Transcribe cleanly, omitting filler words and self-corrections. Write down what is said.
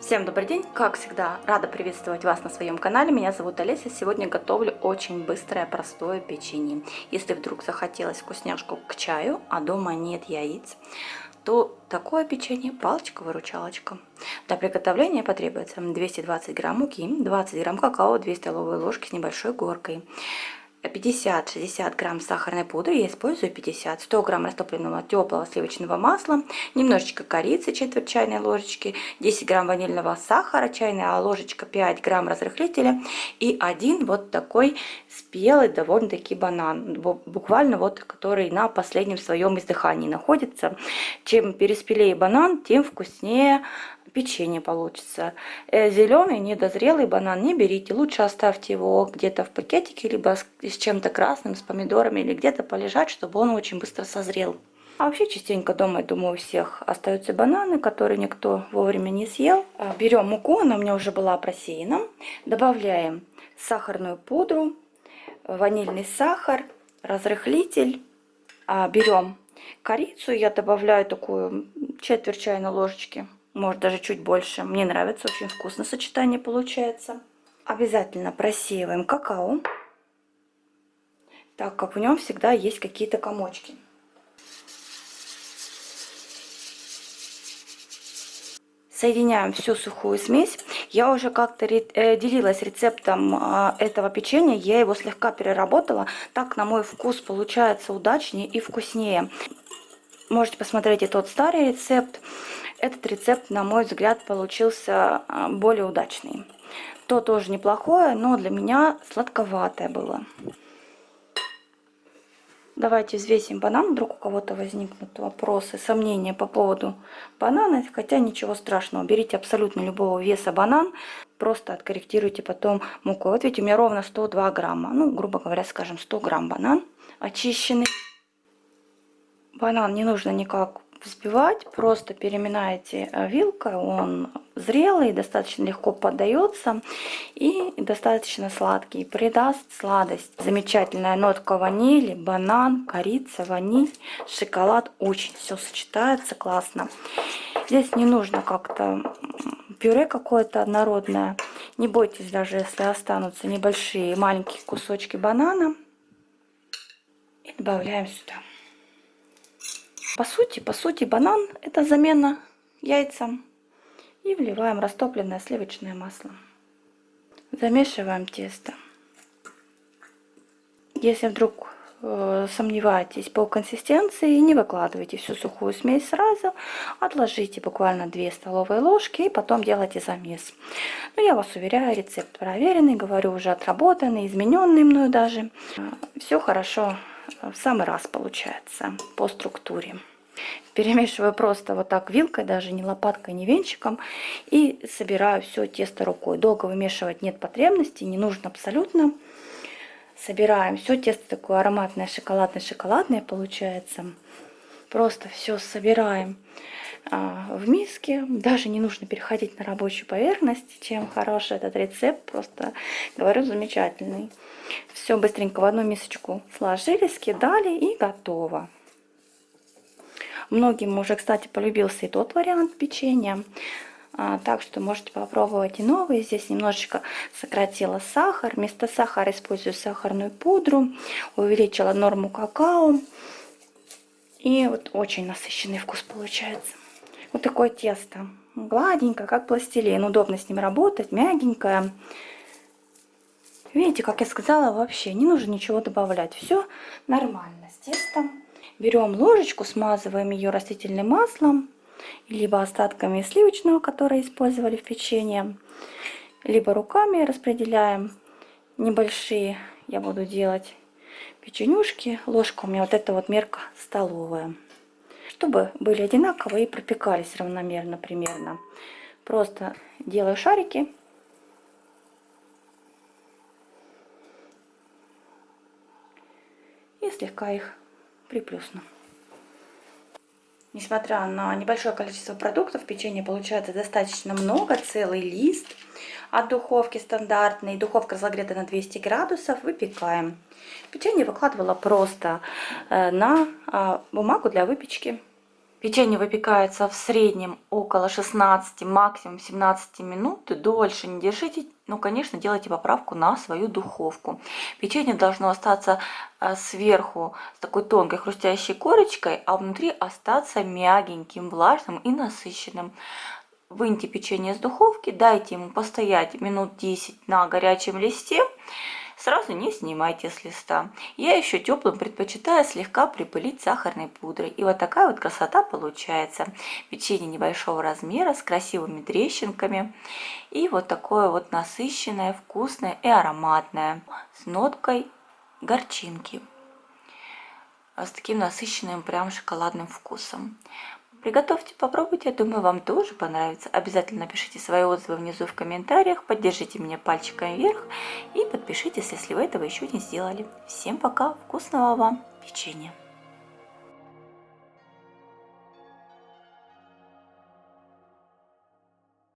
Всем добрый день! Как всегда, рада приветствовать вас на своем канале. Меня зовут Олеся. Сегодня готовлю очень быстрое, простое печенье. Если вдруг захотелось вкусняшку к чаю, а дома нет яиц, то такое печенье палочка-выручалочка. Для приготовления потребуется 220 грамм муки, 20 грамм какао, 2 столовые ложки с небольшой горкой, 50-60 грамм сахарной пудры, я использую 50, 100 грамм растопленного теплого сливочного масла, немножечко корицы, четверть чайной ложечки, 10 грамм ванильного сахара, чайная ложечка, 5 грамм разрыхлителя и один вот такой спелый довольно-таки банан, буквально вот который на последнем своем издыхании находится. Чем переспелее банан, тем вкуснее печенье получится. Зеленый недозрелый банан не берите, лучше оставьте его где-то в пакетике, либо с чем-то красным, с помидорами, или где-то полежать, чтобы он очень быстро созрел. А вообще частенько дома, я думаю, у всех остаются бананы, которые никто вовремя не съел. Берем муку, она у меня уже была просеяна, добавляем сахарную пудру, ванильный сахар, разрыхлитель, берем корицу, я добавляю такую четверть чайной ложечки, может даже чуть больше. Мне нравится, очень вкусно сочетание получается. Обязательно просеиваем какао, так как в нем всегда есть какие-то комочки. Соединяем всю сухую смесь. Я уже как-то делилась рецептом этого печенья, я его слегка переработала. Так, на мой вкус, получается удачнее и вкуснее. Можете посмотреть и тот старый рецепт. Этот рецепт, на мой взгляд, получился более удачный. То тоже неплохое, но для меня сладковатое было. Давайте взвесим банан. Вдруг у кого-то возникнут вопросы, сомнения по поводу банана. Хотя ничего страшного. Берите абсолютно любого веса банан. Просто откорректируйте потом муку. Вот видите, у меня ровно 102 грамма. Ну, грубо говоря, скажем, 100 грамм банан очищенный. Банан не нужно никак взбивать, просто переминаете вилкой, он зрелый, достаточно легко поддается и достаточно сладкий, придаст сладость. Замечательная нотка ванили, банан, корица, ваниль, шоколад, очень все сочетается классно. Здесь не нужно как-то пюре какое-то однородное, не бойтесь даже, если останутся небольшие маленькие кусочки банана. И добавляем сюда. По сути, банан – это замена яйцам. И вливаем растопленное сливочное масло. Замешиваем тесто. Если вдруг сомневаетесь по консистенции, не выкладывайте всю сухую смесь сразу. Отложите буквально 2 столовые ложки и потом делайте замес. Но я вас уверяю, рецепт проверенный, говорю, уже отработанный, измененный мною даже. Все хорошо. В самый раз получается по структуре. Перемешиваю просто вот так вилкой, даже не лопаткой, не венчиком, и собираю все тесто рукой. Долго вымешивать нет потребности, не нужно абсолютно. Собираем все тесто такое ароматное, шоколадное получается. Просто все собираем в миске. Даже не нужно переходить на рабочую поверхность. Чем хороший этот рецепт, просто говорю, замечательный. Все быстренько в одну мисочку сложили, скидали и готово. Многим уже, кстати, полюбился и тот вариант печенья. Так что можете попробовать и новый. Здесь немножечко сократила сахар. Вместо сахара использую сахарную пудру. Увеличила норму какао. И вот очень насыщенный вкус получается. Вот такое тесто. Гладенькое, как пластилин. Удобно с ним работать, мягенькое. Видите, как я сказала, вообще не нужно ничего добавлять. Все нормально с тестом. Берем ложечку, смазываем ее растительным маслом, либо остатками сливочного, которое использовали в печенье, либо руками распределяем. Небольшие я буду делать печенюшки. Ложка у меня вот эта вот мерка столовая. Чтобы были одинаковые и пропекались равномерно примерно. Просто делаю шарики. И слегка их приплюсну. Несмотря на небольшое количество продуктов, печенья получается достаточно много, целый лист от духовки стандартной. Духовка разогрета на 200 градусов, выпекаем. Печенье выкладывала просто на бумагу для выпечки. Печенье выпекается в среднем около 16, максимум 17 минут. Дольше не держите, но, конечно, делайте поправку на свою духовку. Печенье должно остаться сверху с такой тонкой хрустящей корочкой, а внутри остаться мягеньким, влажным и насыщенным. Выньте печенье из духовки, дайте ему постоять минут 10 на горячем листе. Сразу не снимайте с листа. Я еще теплым предпочитаю слегка припылить сахарной пудрой. И вот такая вот красота получается. Печенье небольшого размера с красивыми трещинками. И вот такое вот насыщенное, вкусное и ароматное. С ноткой горчинки. С таким насыщенным прям шоколадным вкусом. Приготовьте, попробуйте, я думаю, вам тоже понравится. Обязательно напишите свои отзывы внизу в комментариях, поддержите меня пальчиком вверх и подпишитесь, если вы этого еще не сделали. Всем пока, вкусного вам печенья!